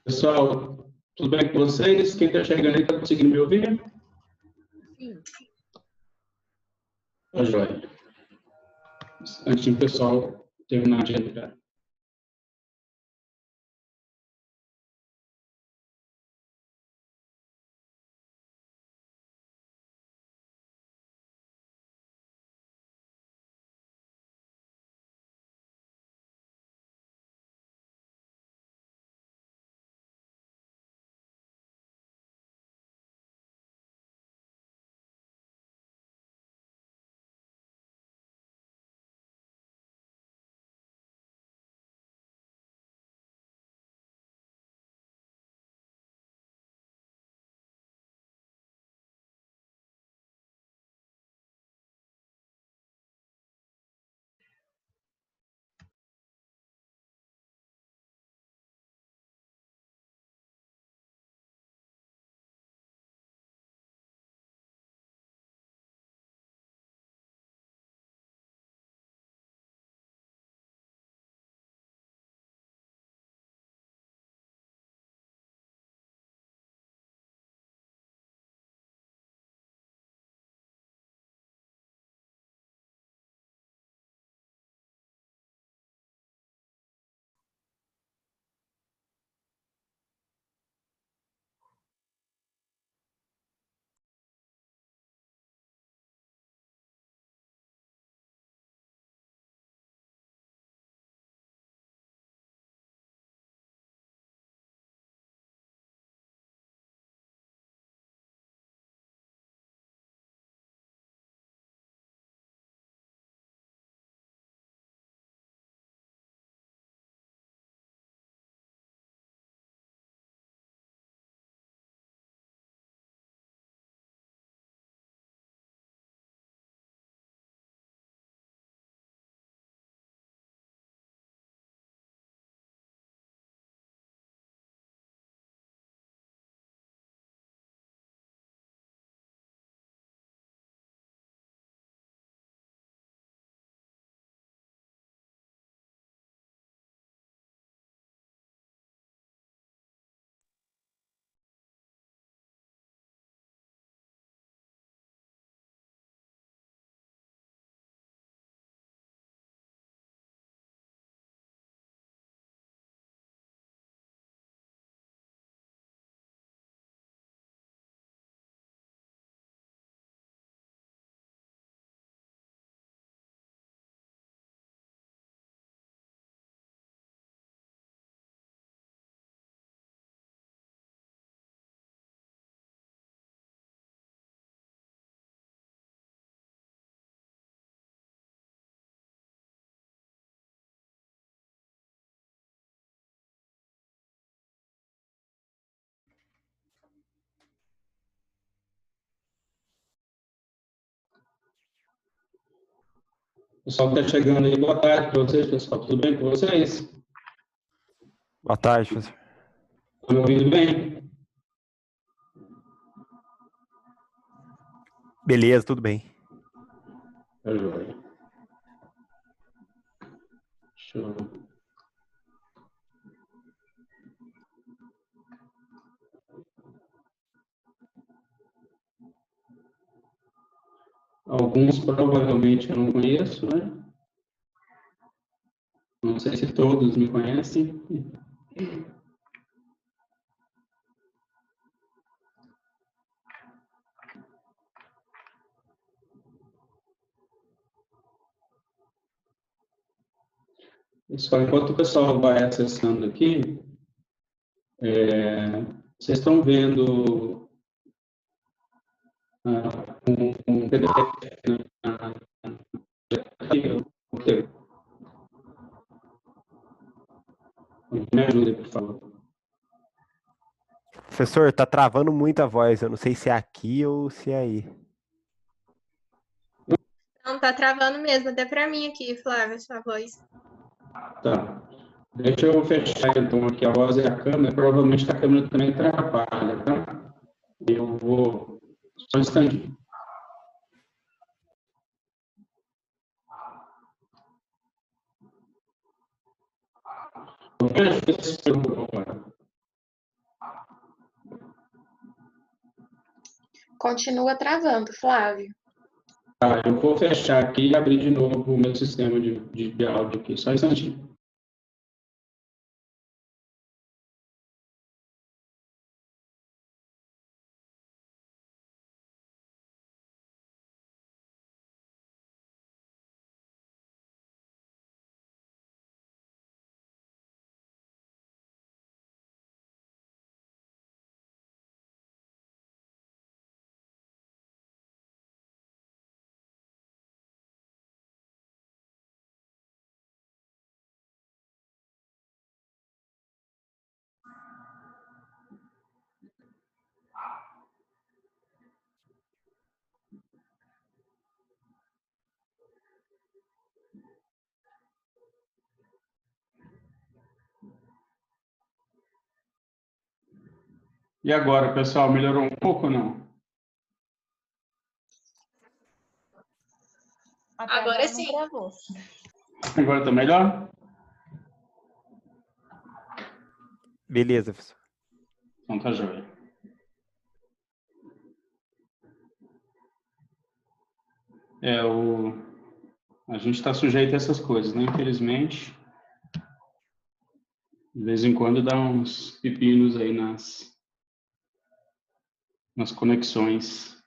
Pessoal, tudo bem com vocês? Quem está chegando aí está conseguindo me ouvir? Sim. Tá joia. Antes do pessoal terminar de entrar. Pessoal que está chegando aí, boa tarde para vocês, pessoal. Tudo bem com vocês? Boa tarde, professor. Estão me ouvindo bem? Beleza, tudo bem. Tá joia. Show. Alguns provavelmente eu não conheço, né? Não sei se todos me conhecem. Pessoal, enquanto o pessoal vai acessando aqui, vocês estão vendo um PDF aqui, ok? Me ajude, por favor. Professor, tá travando muito a voz. Eu não sei se é aqui ou se é aí. Não, tá travando mesmo, até pra mim aqui, Flávia, sua voz. Tá. Deixa eu fechar então aqui a voz e a câmera. Provavelmente a câmera também atrapalha, tá? Eu vou. Só um instantinho. Continua travando, Flávio. Tá, eu vou fechar aqui e abrir de novo o meu sistema de áudio aqui, só um instantinho. E agora, pessoal, melhorou um pouco ou não? Agora sim. Agora está melhor? Beleza, professor. Então tá joia. A gente está sujeito a essas coisas, né? Infelizmente, de vez em quando dá uns pepinos aí nas conexões.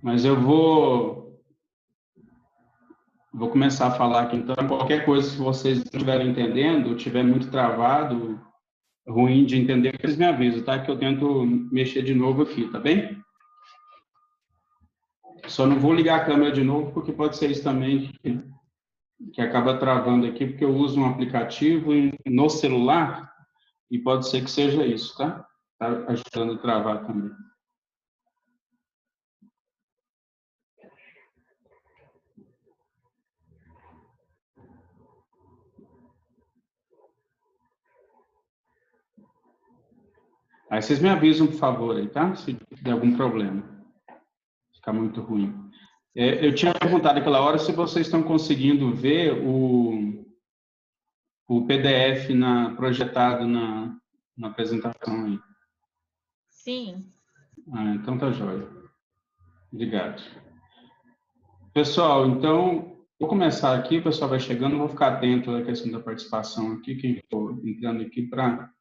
Mas eu vou começar a falar aqui, então, qualquer coisa que vocês não estiverem entendendo, tiver muito travado, ruim de entender, vocês me avisam, tá? Que eu tento mexer de novo aqui, tá bem? Só não vou ligar a câmera de novo, porque pode ser isso também que acaba travando aqui, porque eu uso um aplicativo no celular e pode ser que seja isso, tá? Tá ajudando a travar também. Aí vocês me avisam, por favor, aí, tá? Se der algum problema. Ficar muito ruim. Eu tinha perguntado aquela hora se vocês estão conseguindo ver o PDF projetado na apresentação aí. Sim. Ah, então tá jóia. Obrigado. Pessoal, então, vou começar aqui, o pessoal vai chegando, vou ficar atento à questão da participação aqui, quem for entrando aqui para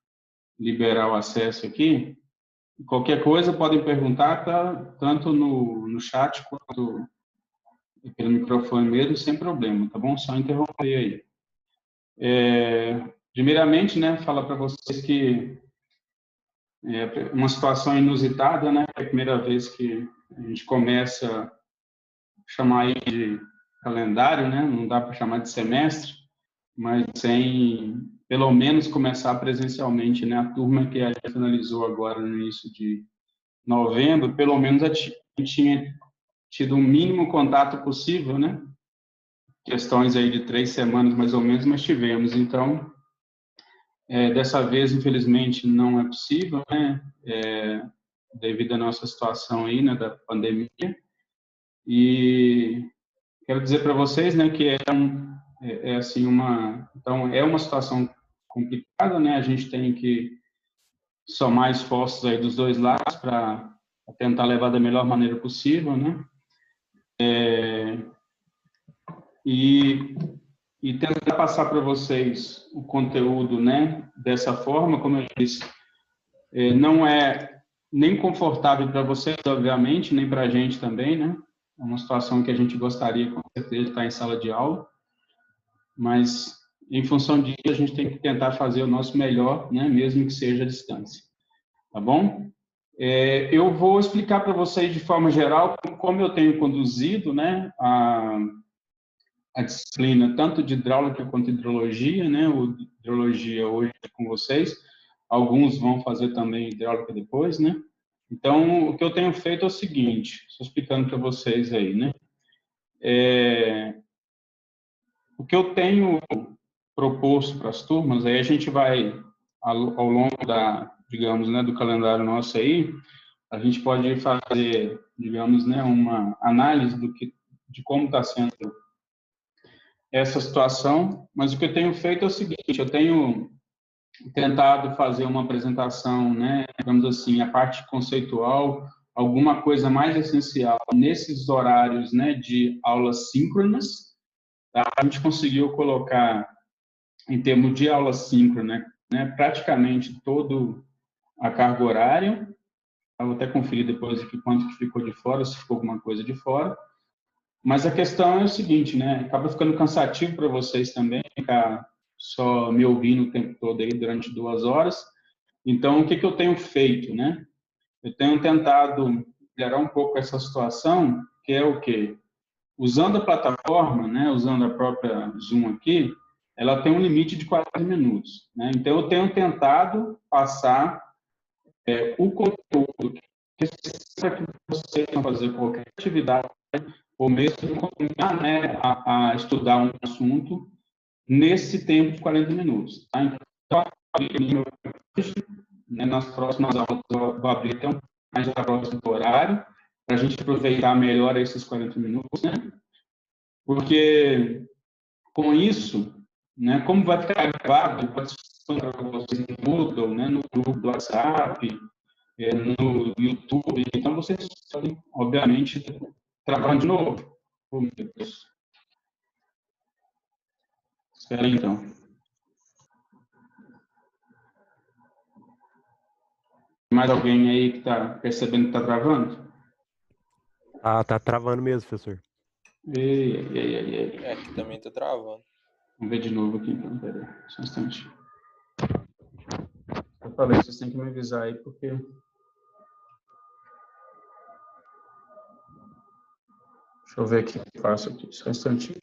liberar o acesso aqui. Qualquer coisa podem perguntar, tá? Tanto no chat quanto pelo microfone mesmo, sem problema, tá bom? Só interromper aí. Primeiramente, né, falar para vocês que é uma situação inusitada, né? É a primeira vez que a gente começa a chamar aí de calendário, né? Não dá para chamar de semestre, mas sem, pelo menos, começar presencialmente, né? A turma que a gente analisou agora no início de novembro, pelo menos a gente tinha tido o mínimo contato possível, né? Questões aí de 3 semanas, mais ou menos, mas tivemos. Então, dessa vez, infelizmente, não é possível, né? Devido à nossa situação aí, né? Da pandemia. E quero dizer para vocês, né? Que assim, então, é uma situação complicada, né? A gente tem que somar esforços aí dos dois lados para tentar levar da melhor maneira possível, né? E tentar passar para vocês o conteúdo, né, dessa forma, como eu disse, não é nem confortável para vocês, obviamente, nem para a gente também, né? É uma situação que a gente gostaria, com certeza, de estar em sala de aula, mas, em função disso, a gente tem que tentar fazer o nosso melhor, né, mesmo que seja à distância, tá bom? Eu vou explicar para vocês, de forma geral, como eu tenho conduzido, né, a disciplina tanto de hidráulica quanto hidrologia, né? O hidrologia hoje é com vocês. Alguns vão fazer também hidráulica depois, né? Então, o que eu tenho feito é o seguinte, estou explicando para vocês aí, né? O que eu tenho proposto para as turmas, aí a gente vai, ao longo digamos, né, do calendário nosso aí, a gente pode fazer, digamos, né, uma análise de como está sendo essa situação, mas o que eu tenho feito é o seguinte, eu tenho tentado fazer uma apresentação, né, digamos assim, a parte conceitual, alguma coisa mais essencial nesses horários, né, de aulas síncronas, tá? A gente conseguiu colocar, em termos de aula síncrona, né, praticamente todo a carga horária. Eu vou até conferir depois aqui quanto que ficou de fora, se ficou alguma coisa de fora. Mas a questão é o seguinte, né? Acaba ficando cansativo para vocês também, ficar só me ouvindo o tempo todo aí durante 2 horas. Então, o que que eu tenho feito, né? Eu tenho tentado melhorar um pouco essa situação, que é o quê? Usando a plataforma, né? Usando a própria Zoom aqui, ela tem um limite de 40 minutos, né? Então, eu tenho tentado passar o conteúdo que precisa que vocês vão fazer qualquer atividade ou mesmo começar, né, a estudar um assunto nesse tempo de 40 minutos. Tá? Então, nas próximas aulas, eu vou abrir até um mais a próximo horário, para a gente aproveitar melhor esses 40 minutos, né? Porque, com isso, né, como vai ficar gravado, pode ser para vocês no Moodle, né, no grupo do WhatsApp, no YouTube, então vocês podem, obviamente, travar de novo. Oh, meu Deus. Espera aí, então. Mais alguém aí que está percebendo que está travando? Ah, tá travando mesmo, professor. Ei, ei, ei, ei. Aqui também tá travando. Vamos ver de novo aqui, então. Pera aí, só um instante. Eu falei, vocês têm que me avisar aí, porque... Deixa eu ver aqui o que eu faço aqui, só um instantinho.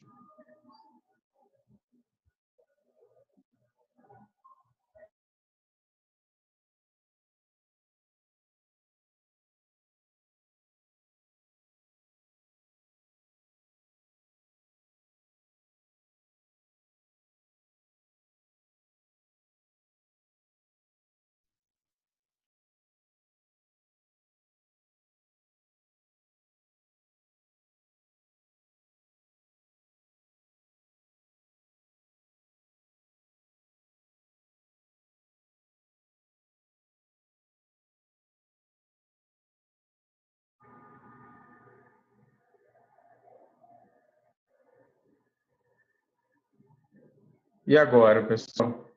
E agora, pessoal?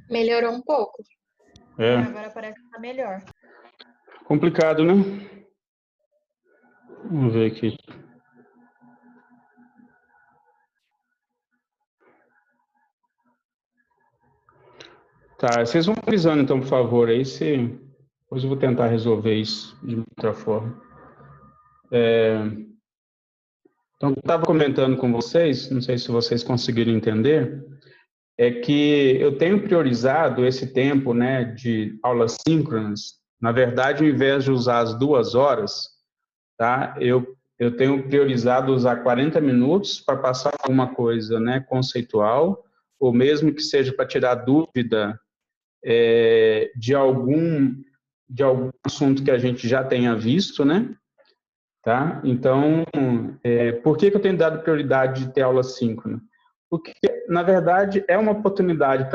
Melhorou um pouco. É. Agora parece que tá melhor. Complicado, né? Vamos ver aqui. Tá, vocês vão avisando, então, por favor, aí se... Depois eu vou tentar resolver isso de outra forma. Então, o que eu estava comentando com vocês, não sei se vocês conseguiram entender, é que eu tenho priorizado esse tempo, né, de aulas síncronas. Na verdade, ao invés de usar as 2 horas, tá, eu tenho priorizado usar 40 minutos para passar alguma coisa, né, conceitual, ou mesmo que seja para tirar dúvida de algum assunto que a gente já tenha visto, né? Tá? Então, por que eu tenho dado prioridade de ter aula síncrona? Porque, na verdade, é uma oportunidade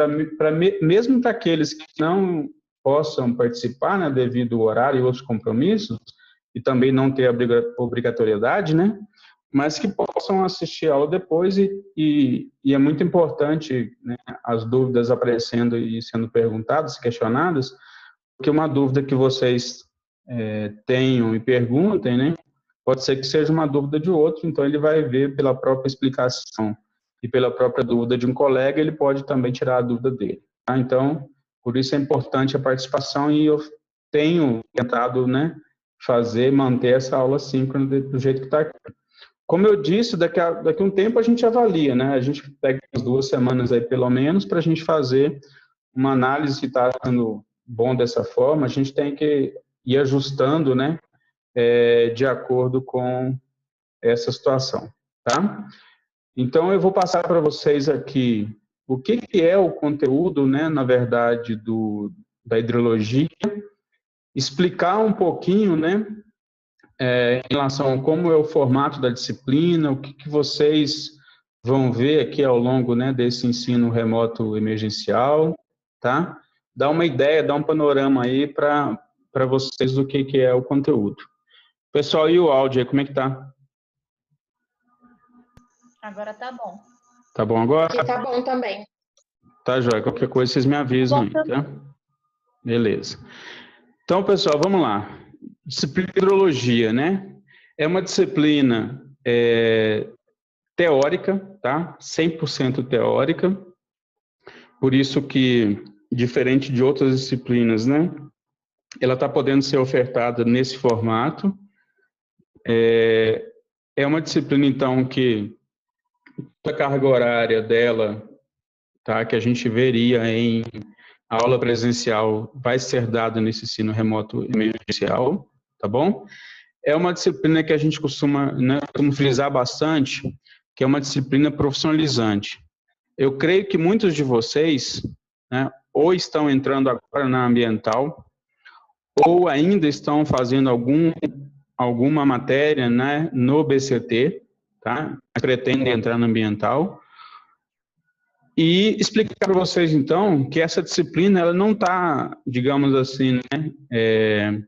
mesmo para aqueles que não possam participar, né, devido ao horário e outros compromissos, e também não ter obrigatoriedade, né, mas que possam assistir a aula depois e é muito importante, né, as dúvidas aparecendo e sendo perguntadas, questionadas, porque uma dúvida que vocês tenham e perguntem, né, pode ser que seja uma dúvida de outro, então ele vai ver pela própria explicação e pela própria dúvida de um colega, ele pode também tirar a dúvida dele. Tá? Então, por isso é importante a participação e eu tenho tentado, né, manter essa aula síncrona do jeito que está aqui. Como eu disse, daqui a um tempo a gente avalia, né, a gente pega as 2 semanas aí pelo menos para a gente fazer uma análise se está sendo bom dessa forma, a gente tem que ir ajustando, né, de acordo com essa situação, tá? Então, eu vou passar para vocês aqui o que é o conteúdo, né, na verdade, da hidrologia, explicar um pouquinho, né, em relação a como é o formato da disciplina, o que vocês vão ver aqui ao longo, né, desse ensino remoto emergencial, tá? Dá uma ideia, dá um panorama aí para vocês do que é o conteúdo. Pessoal, e o áudio aí, como é que tá? Agora tá bom. Tá bom agora? Aqui tá bom também. Tá, joia. Qualquer coisa vocês me avisam aí, tá? Beleza. Então, pessoal, vamos lá. Disciplina de hidrologia, né? É uma disciplina teórica, tá? 100% teórica. Por isso que, diferente de outras disciplinas, né? Ela está podendo ser ofertada nesse formato. É uma disciplina, então, que a carga horária dela, tá? Que a gente veria em aula presencial, vai ser dada nesse ensino remoto emergencial, tá bom? É uma disciplina que a gente costuma, né, frisar bastante, que é uma disciplina profissionalizante. Eu creio que muitos de vocês, né, ou estão entrando agora na ambiental, ou ainda estão fazendo alguma matéria, né, no BCT, tá? Pretendem entrar na ambiental. E explicar para vocês, então, que essa disciplina ela não está, digamos assim, né,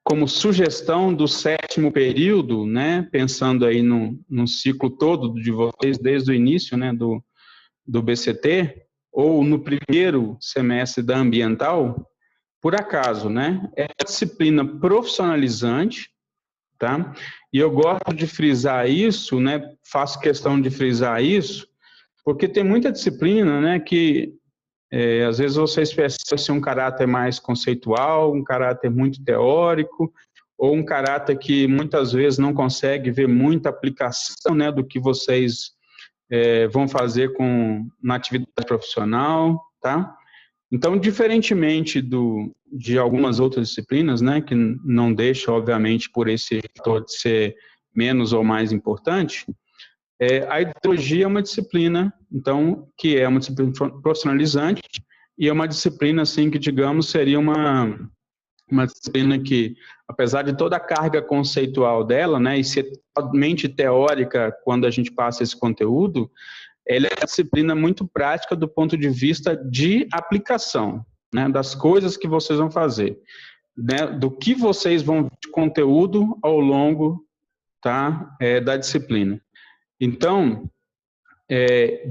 como sugestão do 7º período, né, pensando aí no ciclo todo de vocês, desde o início, né, do BCT, ou no primeiro semestre da ambiental, por acaso, né, é uma disciplina profissionalizante, tá? E eu gosto de frisar isso, né, faço questão de frisar isso, porque tem muita disciplina, né, que às vezes vocês percebem um caráter mais conceitual, um caráter muito teórico, ou um caráter que muitas vezes não consegue ver muita aplicação, né, do que vocês vão fazer na atividade profissional, tá? Então, diferentemente de algumas outras disciplinas, né, que não deixam, obviamente, por esse fator de ser menos ou mais importante, a hidrologia é uma disciplina, então, que é uma disciplina profissionalizante e é uma disciplina, assim, que, digamos, seria uma disciplina que, apesar de toda a carga conceitual dela, né, e ser totalmente teórica quando a gente passa esse conteúdo, ela é uma disciplina muito prática do ponto de vista de aplicação, né, das coisas que vocês vão fazer, né, do que vocês vão ver de conteúdo ao longo, tá, da disciplina. Então,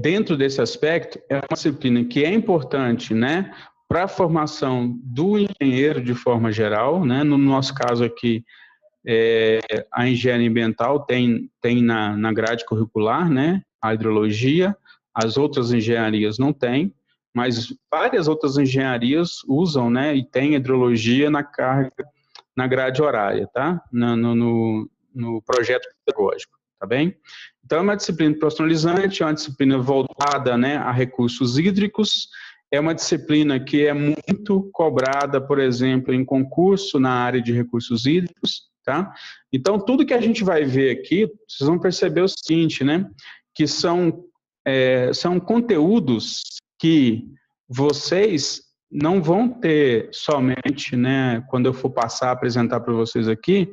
dentro desse aspecto, é uma disciplina que é importante, né, para a formação do engenheiro de forma geral, né, no nosso caso aqui, a engenharia ambiental tem na grade curricular, né, a hidrologia, as outras engenharias não têm, mas várias outras engenharias usam, né, e tem hidrologia na grade horária, tá, no projeto pedagógico, tá bem? Então, é uma disciplina profissionalizante, é uma disciplina voltada, né, a recursos hídricos, é uma disciplina que é muito cobrada, por exemplo, em concurso na área de recursos hídricos, tá? Então, tudo que a gente vai ver aqui, vocês vão perceber o seguinte, né, que são conteúdos que vocês não vão ter somente, né, quando eu for passar a apresentar para vocês aqui,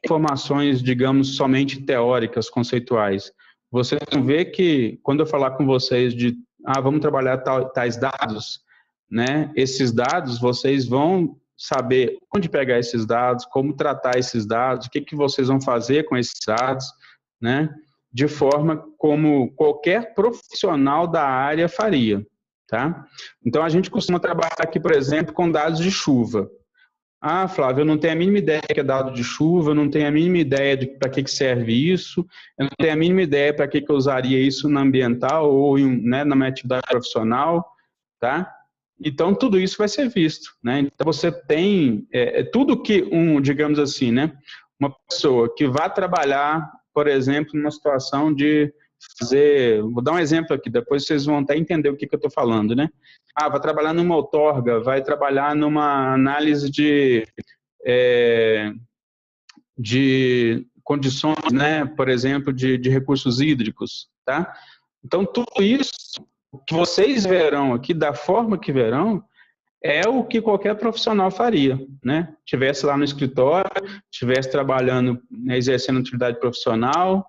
informações, digamos, somente teóricas, conceituais. Vocês vão ver que, quando eu falar com vocês de, vamos trabalhar tais dados, né, esses dados, vocês vão saber onde pegar esses dados, como tratar esses dados, o que vocês vão fazer com esses dados, né, de forma como qualquer profissional da área faria, tá? Então, a gente costuma trabalhar aqui, por exemplo, com dados de chuva. Flávio, eu não tenho a mínima ideia que é dado de chuva, eu não tenho a mínima ideia de para que serve isso, eu não tenho a mínima ideia para que eu usaria isso na ambiental ou né, na minha atividade profissional, tá? Então, tudo isso vai ser visto, né? Então, você tem tudo que digamos assim, né, uma pessoa que vai trabalhar, por exemplo, numa situação de vou dar um exemplo aqui, depois vocês vão até entender o que eu estou falando, né? Vai trabalhar numa outorga, vai trabalhar numa análise de condições, né, por exemplo, de recursos hídricos, tá? Então, tudo isso que vocês verão aqui, da forma que verão, é o que qualquer profissional faria, né? Tivesse lá no escritório, tivesse trabalhando, né, exercendo atividade profissional,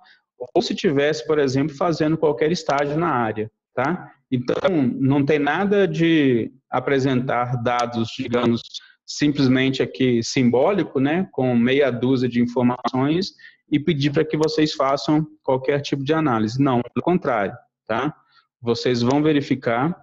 ou se tivesse, por exemplo, fazendo qualquer estágio na área, tá? Então, não tem nada de apresentar dados, digamos, simplesmente aqui simbólico, né, com meia dúzia de informações e pedir para que vocês façam qualquer tipo de análise. Não, pelo contrário, tá? Vocês vão verificar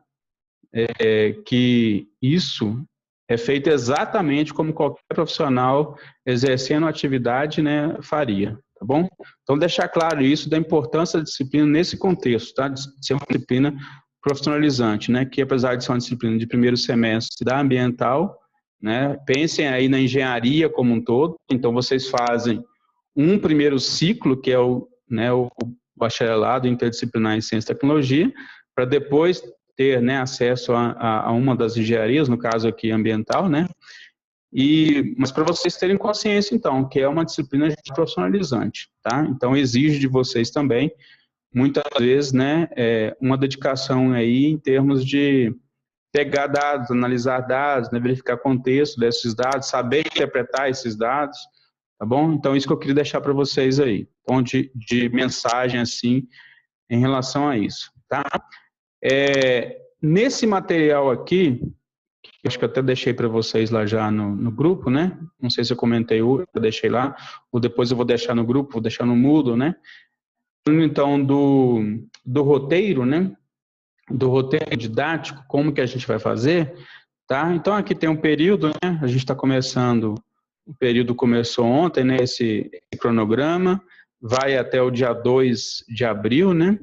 que isso é feito exatamente como qualquer profissional exercendo a atividade, né, faria, tá bom? Então, deixar claro isso da importância da disciplina nesse contexto, tá? De ser uma disciplina profissionalizante, né, que apesar de ser uma disciplina de primeiro semestre da ambiental, né, pensem aí na engenharia como um todo, então vocês fazem um primeiro ciclo, que é o bacharelado interdisciplinar em ciência e tecnologia, para depois ter, né, acesso a uma das engenharias, no caso aqui ambiental, né? Mas para vocês terem consciência, então, que é uma disciplina profissionalizante, tá? Então, exige de vocês também, muitas vezes, né, uma dedicação aí em termos de pegar dados, analisar dados, né, verificar contexto desses dados, saber interpretar esses dados, tá bom? Então, isso que eu queria deixar para vocês aí, então, de mensagem, assim, em relação a isso, tá? Nesse material aqui, que acho que eu até deixei para vocês lá já no grupo, né? Não sei se eu comentei hoje, eu deixei lá, ou depois eu vou deixar no grupo, vou deixar no Moodle, né? Então, do roteiro, né? Do roteiro didático, como que a gente vai fazer, tá? Então, aqui tem um período, né? A gente está começando, o período começou ontem, né? Esse cronograma, vai até o dia 2 de abril, né?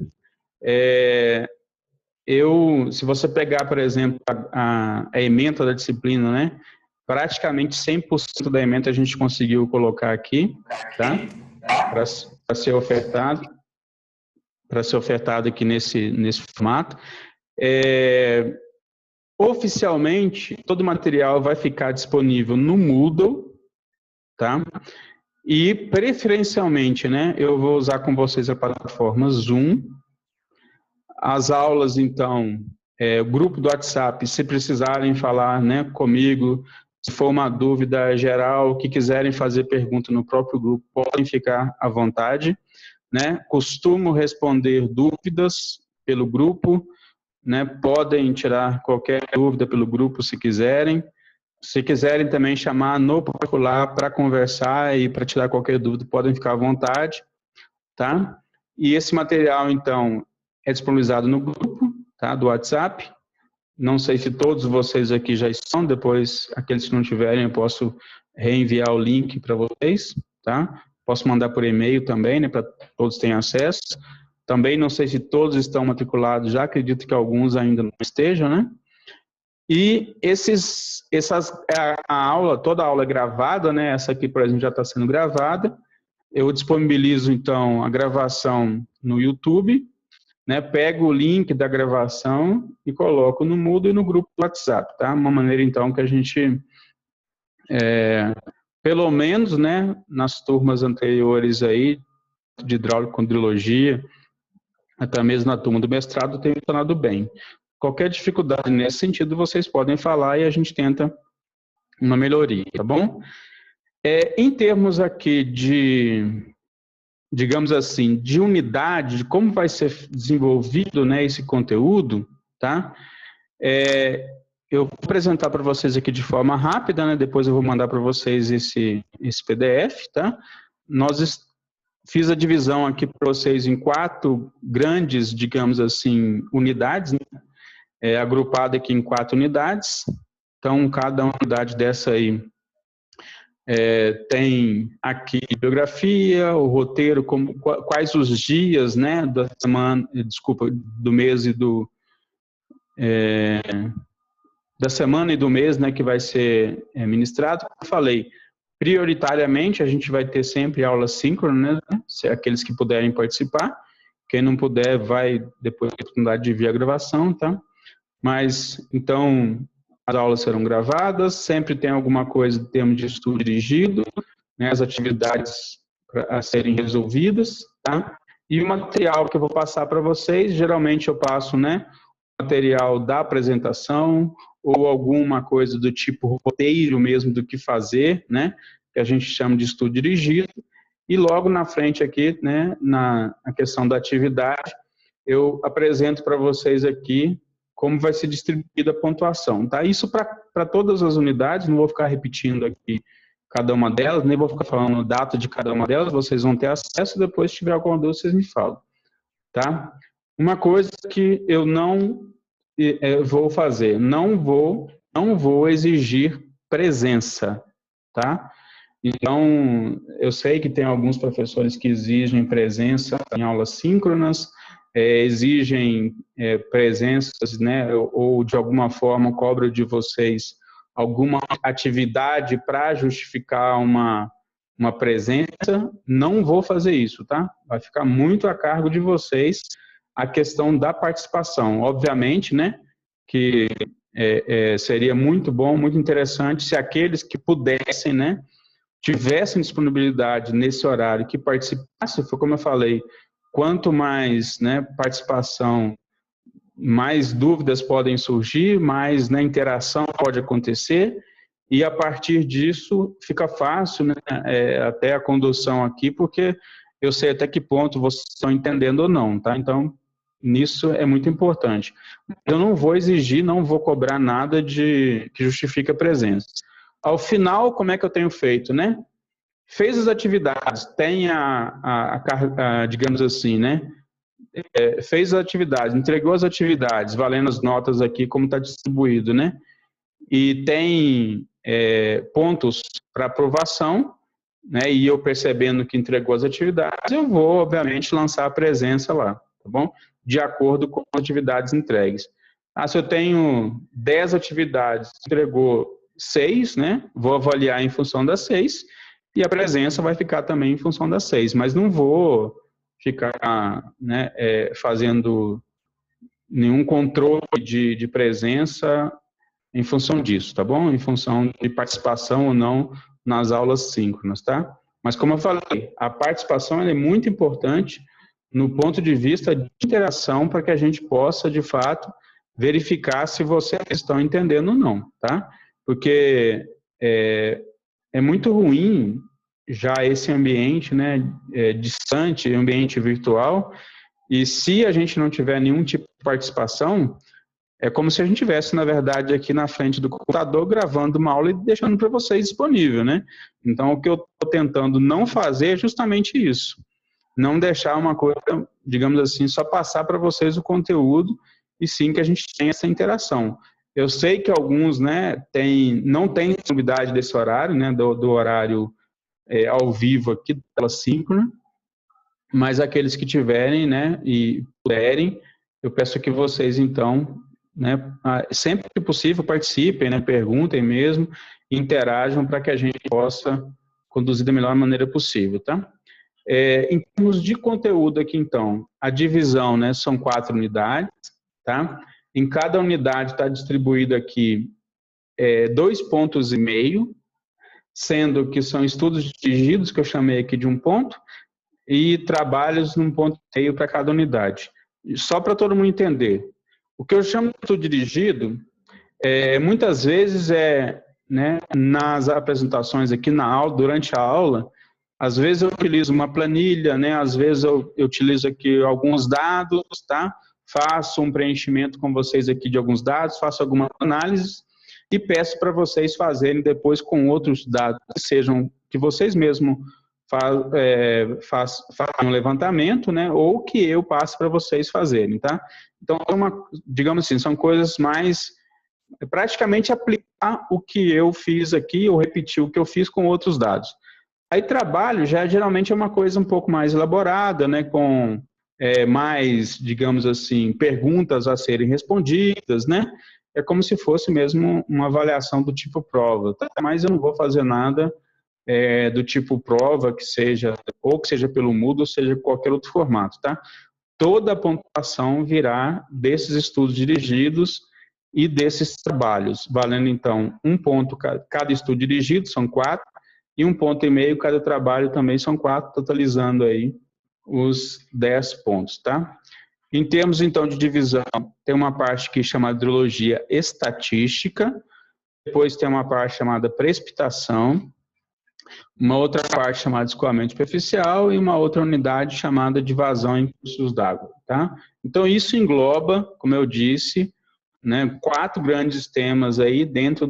Se você pegar, por exemplo, a ementa da disciplina, né? Praticamente 100% da ementa a gente conseguiu colocar aqui, tá? Para ser ofertado aqui nesse formato. Oficialmente, todo o material vai ficar disponível no Moodle, tá? E preferencialmente, né? Eu vou usar com vocês a plataforma Zoom. As aulas, então, o grupo do WhatsApp, se precisarem falar, né, comigo, se for uma dúvida geral, que quiserem fazer pergunta no próprio grupo, podem ficar à vontade, né? Costumo responder dúvidas pelo grupo, né? Podem tirar qualquer dúvida pelo grupo se quiserem. Se quiserem também chamar no particular para conversar e para tirar qualquer dúvida, podem ficar à vontade, tá? E esse material, então, é disponibilizado no grupo, tá, do WhatsApp. Não sei se todos vocês aqui já estão, depois, aqueles que não tiverem, eu posso reenviar o link para vocês, tá? Posso mandar por e-mail também, né, para todos terem acesso. Também não sei se todos estão matriculados, já acredito que alguns ainda não estejam, né? E toda a aula é gravada, né? Essa aqui, por exemplo, já está sendo gravada. Eu disponibilizo, então, a gravação no YouTube, né? Pego o link da gravação e coloco no Moodle e no grupo do WhatsApp, tá? Uma maneira, então, que a gente, pelo menos, né, nas turmas anteriores aí, de hidráulica com hidrologia, até mesmo na turma do mestrado, tem funcionado bem. Qualquer dificuldade nesse sentido, vocês podem falar e a gente tenta uma melhoria, tá bom? Em termos aqui de, digamos assim, de unidade, de como vai ser desenvolvido, né, esse conteúdo, tá? Eu vou apresentar para vocês aqui de forma rápida, né? Depois eu vou mandar para vocês esse PDF, tá? Fiz a divisão aqui para vocês em 4 grandes, digamos assim, unidades, né? Agrupada aqui em 4 unidades. Então, cada unidade dessa aí tem aqui biografia, o roteiro, quais os dias, né, da semana, desculpa, do mês e da semana e do mês, né, que vai ser ministrado. Como eu falei, prioritariamente a gente vai ter sempre aula síncrona, né, se aqueles que puderem participar. Quem não puder vai depois ter a oportunidade de ver a gravação, tá? Mas, então, as aulas serão gravadas, sempre tem alguma coisa em termos de estudo dirigido, né, as atividades a serem resolvidas, tá? E o material que eu vou passar para vocês, geralmente eu passo, né, material da apresentação ou alguma coisa do tipo roteiro mesmo do que fazer, né, que a gente chama de estudo dirigido, E logo na frente aqui, né, na questão da atividade, eu apresento para vocês aqui como vai ser distribuída a pontuação, tá? Isso para todas as unidades, não vou ficar repetindo aqui cada uma delas, nem vou ficar falando data de cada uma delas, vocês vão ter acesso, depois se tiver alguma dúvida, vocês me falam, tá? Uma coisa que eu não vou fazer, não vou exigir presença, tá? Então, eu sei que tem alguns professores que exigem presença em aulas síncronas, exigem presenças, né, ou de alguma forma cobram de vocês alguma atividade para justificar uma presença. Não vou fazer isso, tá? Vai ficar muito a cargo de vocês a questão da participação. Obviamente, né, que seria muito bom, muito interessante se aqueles que pudessem, né, tivessem disponibilidade nesse horário, que participassem, foi como eu falei, quanto mais, né, participação, mais dúvidas podem surgir, mais, né, interação pode acontecer, e a partir disso fica fácil, né, até a condução aqui, porque eu sei até que ponto vocês estão entendendo ou não, tá? Então, nisso é muito importante. Eu não vou exigir, não vou cobrar nada que justifique a presença. Ao final, como é que eu tenho feito, né? Fez as atividades, tem digamos assim, né? Fez as atividades, entregou as atividades, valendo as notas aqui, como está distribuído, né? E tem pontos para aprovação, né? E eu percebendo que entregou as atividades, eu vou, obviamente, lançar a presença lá, tá bom? De acordo com as atividades entregues. Se eu tenho 10 atividades, entregou 6, né? Vou avaliar em função das 6, e a presença vai ficar também em função das 6, mas não vou ficar, né, fazendo nenhum controle de presença em função disso, tá bom? Em função de participação ou não nas aulas síncronas, tá? Mas como eu falei, a participação é muito importante no ponto de vista de interação para que a gente possa, de fato, verificar se vocês estão entendendo ou não, tá? Porque é muito ruim já esse ambiente, né, distante, ambiente virtual, e se a gente não tiver nenhum tipo de participação, é como se a gente estivesse, na verdade, aqui na frente do computador, gravando uma aula e deixando para vocês disponível, né? Então, o que eu estou tentando não fazer é justamente isso. Não deixar uma coisa, digamos assim, só passar para vocês o conteúdo, e sim que a gente tenha essa interação. Eu sei que alguns, né, não têm disponibilidade desse horário, né, do horário ao vivo aqui, da tela síncrona, mas aqueles que tiverem, né, e puderem, eu peço que vocês, então, né, sempre que possível, participem, né, perguntem mesmo, interajam para que a gente possa conduzir da melhor maneira possível, tá? Em termos de conteúdo aqui, então, a divisão, né, são 4 unidades, tá? Em cada unidade está distribuído aqui 2,5 pontos, sendo que são estudos dirigidos, que eu chamei aqui de 1 ponto, e trabalhos num ponto e meio para cada unidade. Só para todo mundo entender. O que eu chamo de estudo dirigido, muitas vezes né, nas apresentações aqui na aula, durante a aula, às vezes eu utilizo uma planilha, né, às vezes eu utilizo aqui alguns dados, tá? Faço um preenchimento com vocês aqui de alguns dados, faço alguma análise e peço para vocês fazerem depois com outros dados, que vocês mesmos façam um levantamento, né, ou que eu passe para vocês fazerem, tá? Então, digamos assim, são coisas mais, praticamente aplicar o que eu fiz aqui, ou repetir o que eu fiz com outros dados. Aí trabalho já geralmente é uma coisa um pouco mais elaborada, né, com mais, digamos assim, perguntas a serem respondidas, né? É como se fosse mesmo uma avaliação do tipo prova, tá? Mas eu não vou fazer nada do tipo prova, que seja pelo Moodle, ou seja qualquer outro formato, tá? Toda a pontuação virá desses estudos dirigidos e desses trabalhos, valendo então 1 ponto cada estudo dirigido, são 4, e 1,5 ponto cada trabalho também são 4, totalizando aí os 10 pontos, tá? Em termos, então, de divisão, tem uma parte que chama de hidrologia estatística, depois tem uma parte chamada precipitação, uma outra parte chamada de escoamento superficial e uma outra unidade chamada de vazão em cursos d'água, tá? Então, isso engloba, como eu disse, né, 4 grandes temas aí dentro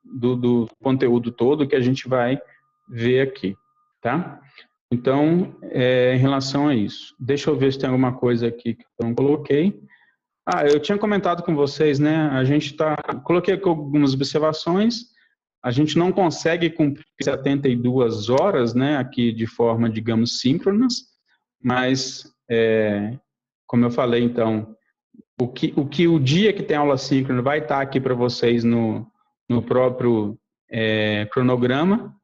do conteúdo todo que a gente vai ver aqui, tá? Então, em relação a isso, deixa eu ver se tem alguma coisa aqui que eu não coloquei. Eu tinha comentado com vocês, né, coloquei aqui algumas observações, a gente não consegue cumprir 72 horas, né, aqui de forma, digamos, síncronas, mas, como eu falei, então, o dia que tem aula síncrona vai estar aqui para vocês no próprio cronograma,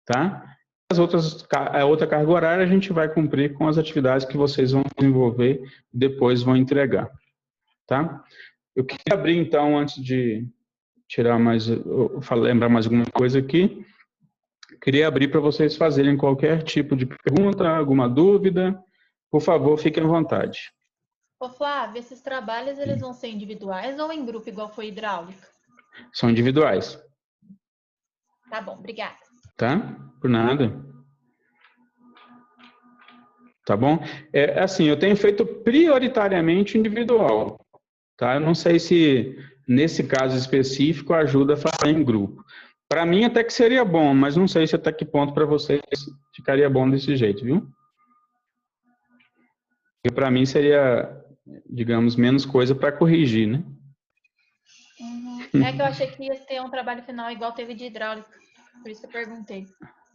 tá? A outra carga horária a gente vai cumprir com as atividades que vocês vão desenvolver e depois vão entregar, tá? Eu queria abrir, então, antes de lembrar mais alguma coisa aqui, queria abrir para vocês fazerem qualquer tipo de pergunta, alguma dúvida. Por favor, fiquem à vontade. Ô Flávio, esses trabalhos eles vão ser individuais ou em grupo, igual foi hidráulica? São individuais. Tá bom, obrigada. Tá? Por nada. Tá bom? Assim, eu tenho feito prioritariamente individual. Tá? Eu não sei se, nesse caso específico, ajuda a fazer em grupo. Para mim, até que seria bom, mas não sei se até que ponto para vocês ficaria bom desse jeito, viu? Porque para mim seria, digamos, menos coisa para corrigir, né? Uhum. É que eu achei que ia ter um trabalho final igual teve de hidráulica. Por isso que eu perguntei.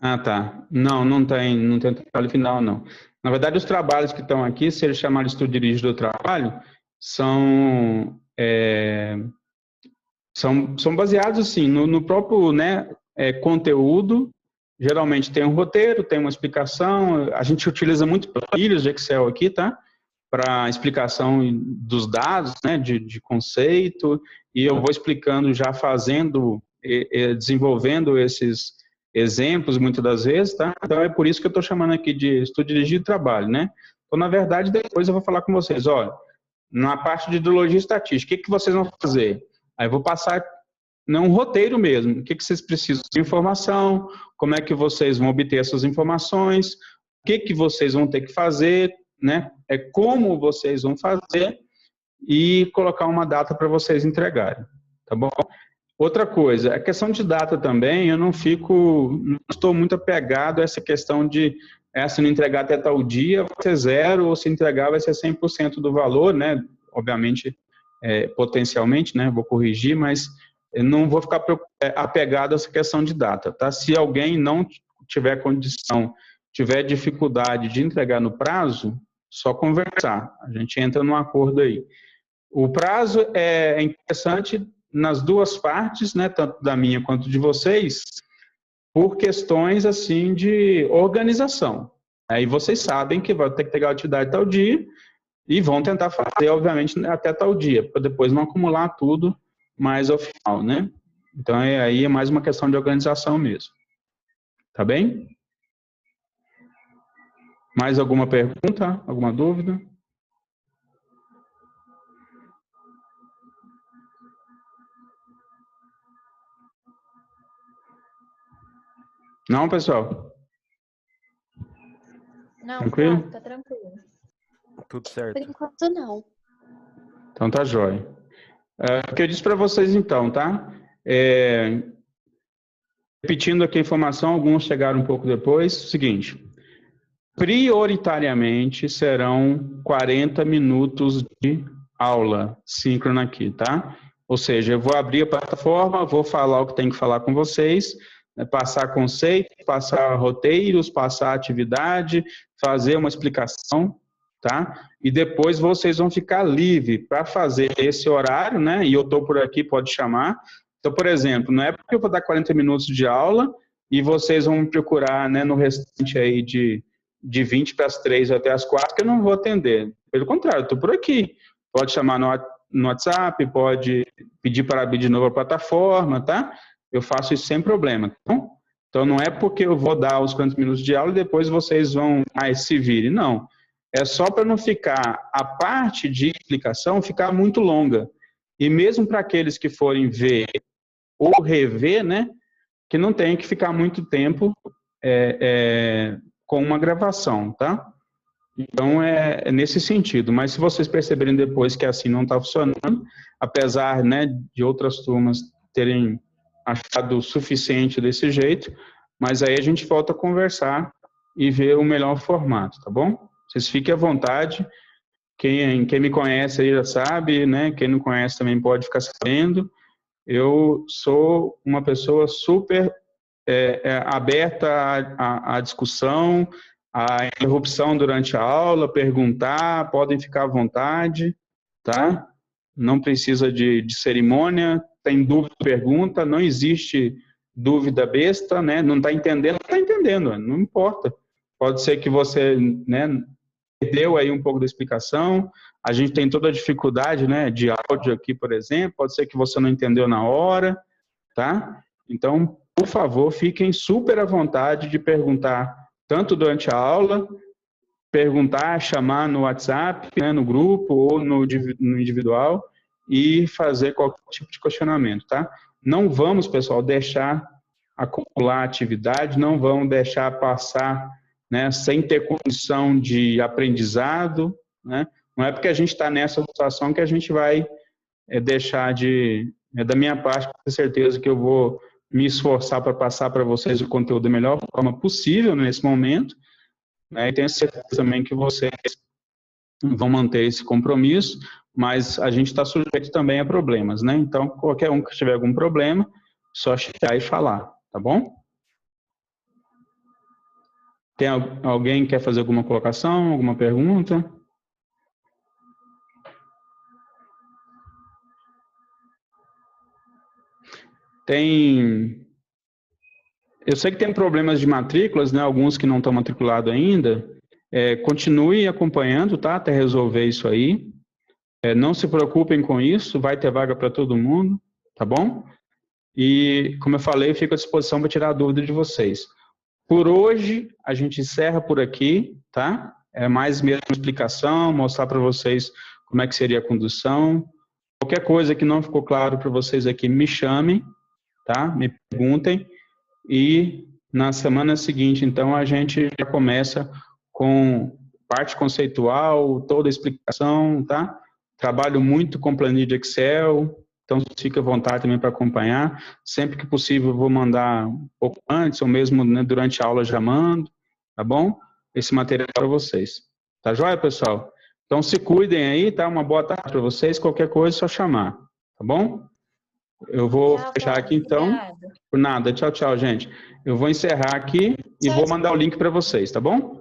Ah, tá. Não tem trabalho final, não. Na verdade, os trabalhos que estão aqui, se eles chamarem de estudo dirigido do trabalho, são baseados, assim, no próprio, né, conteúdo. Geralmente tem um roteiro, tem uma explicação. A gente utiliza muito planilhas de Excel aqui, tá? Para explicação dos dados, né, de conceito. E eu vou explicando, já desenvolvendo esses exemplos, muitas das vezes, tá? Então, é por isso que eu estou chamando aqui de estudo dirigido de trabalho, né? Então, na verdade, depois eu vou falar com vocês, olha, na parte de hidrologia e estatística, o que vocês vão fazer? Aí eu vou passar um roteiro mesmo, o que vocês precisam de informação, como é que vocês vão obter essas informações, o que vocês vão ter que fazer, né? Como vocês vão fazer e colocar uma data para vocês entregarem, tá bom? Outra coisa, a questão de data também, eu não estou muito apegado a essa questão de se não entregar até tal dia, vai ser 0, ou se entregar vai ser 100% do valor, né? Obviamente, potencialmente, né? Vou corrigir, mas eu não vou ficar apegado a essa questão de data, tá? Se alguém não tiver condição, tiver dificuldade de entregar no prazo, só conversar, a gente entra num acordo aí. O prazo é interessante nas duas partes, né, tanto da minha quanto de vocês, por questões assim de organização. Aí vocês sabem que vai ter que pegar a atividade tal dia e vão tentar fazer, obviamente, até tal dia, para depois não acumular tudo mais ao final, né? Então, aí é mais uma questão de organização mesmo. Tá bem? Mais alguma pergunta? Alguma dúvida? Não, pessoal? Não, tranquilo? Tá tranquilo. Tudo certo. Por enquanto, não. Então tá jóia. O que eu disse para vocês então, tá? Repetindo aqui a informação, alguns chegaram um pouco depois. Seguinte, prioritariamente serão 40 minutos de aula síncrona aqui, tá? Ou seja, eu vou abrir a plataforma, vou falar o que tem que falar com vocês, passar conceitos, passar roteiros, passar atividade, fazer uma explicação, tá? E depois vocês vão ficar livres para fazer esse horário, né? E eu estou por aqui, pode chamar. Então, por exemplo, não é porque eu vou dar 40 minutos de aula e vocês vão me procurar, né, no restante aí de 20 para as 3 até as 4 que eu não vou atender. Pelo contrário, eu estou por aqui. Pode chamar no WhatsApp, pode pedir para abrir de novo a plataforma, tá? Eu faço isso sem problema, tá bom? Então, não é porque eu vou dar os 40 minutos de aula e depois vocês vão se virem, não. É só para não ficar, a parte de explicação ficar muito longa. E mesmo para aqueles que forem ver ou rever, né, que não tenha que ficar muito tempo com uma gravação, tá? Então, é nesse sentido. Mas se vocês perceberem depois que assim não está funcionando, apesar, né, de outras turmas terem achado o suficiente desse jeito, mas aí a gente volta a conversar e ver o melhor formato, tá bom? Vocês fiquem à vontade. Quem me conhece aí já sabe, né? Quem não conhece também pode ficar sabendo. Eu sou uma pessoa super aberta à discussão, à interrupção durante a aula, perguntar, podem ficar à vontade, tá? Não precisa de cerimônia, tem dúvida, pergunta, não existe dúvida besta, né? Não está entendendo, não está entendendo, não importa. Pode ser que você, né, perdeu aí um pouco da explicação, a gente tem toda a dificuldade, né, de áudio aqui, por exemplo, pode ser que você não entendeu na hora, tá? Então, por favor, fiquem super à vontade de perguntar, tanto durante a aula, perguntar, chamar no WhatsApp, né, no grupo ou no individual e fazer qualquer tipo de questionamento, tá? Não vamos, pessoal, deixar acumular atividade, não vamos deixar passar, né, sem ter condição de aprendizado, né? Não é porque a gente está nessa situação que a gente vai deixar de... da minha parte, com certeza que eu vou me esforçar para passar para vocês o conteúdo da melhor forma possível nesse momento, né? E tenho certeza também que vocês vão manter esse compromisso, mas a gente está sujeito também a problemas, né? Então, qualquer um que tiver algum problema, só chegar e falar, tá bom? Tem alguém que quer fazer alguma colocação, alguma pergunta? Eu sei que tem problemas de matrículas, né? Alguns que não estão matriculados ainda. Continue acompanhando, tá? Até resolver isso aí. Não se preocupem com isso, vai ter vaga para todo mundo, tá bom? E, como eu falei, eu fico à disposição para tirar a dúvida de vocês. Por hoje, a gente encerra por aqui, tá? É mais mesmo uma explicação, mostrar para vocês como é que seria a condução. Qualquer coisa que não ficou claro para vocês aqui, me chamem, tá? Me perguntem. E na semana seguinte, então, a gente já começa com parte conceitual, toda a explicação, tá? Trabalho muito com planilha de Excel, então fique à vontade também para acompanhar. Sempre que possível, eu vou mandar um pouco antes, ou mesmo, né, durante a aula já mando, tá bom? Esse material para vocês. Tá joia, pessoal? Então se cuidem aí, tá? Uma boa tarde para vocês. Qualquer coisa, é só chamar, tá bom? Eu vou fechar aqui então. Obrigada. Por nada. Tchau, tchau, gente. Eu vou encerrar aqui e vou mandar o link para vocês, tá bom?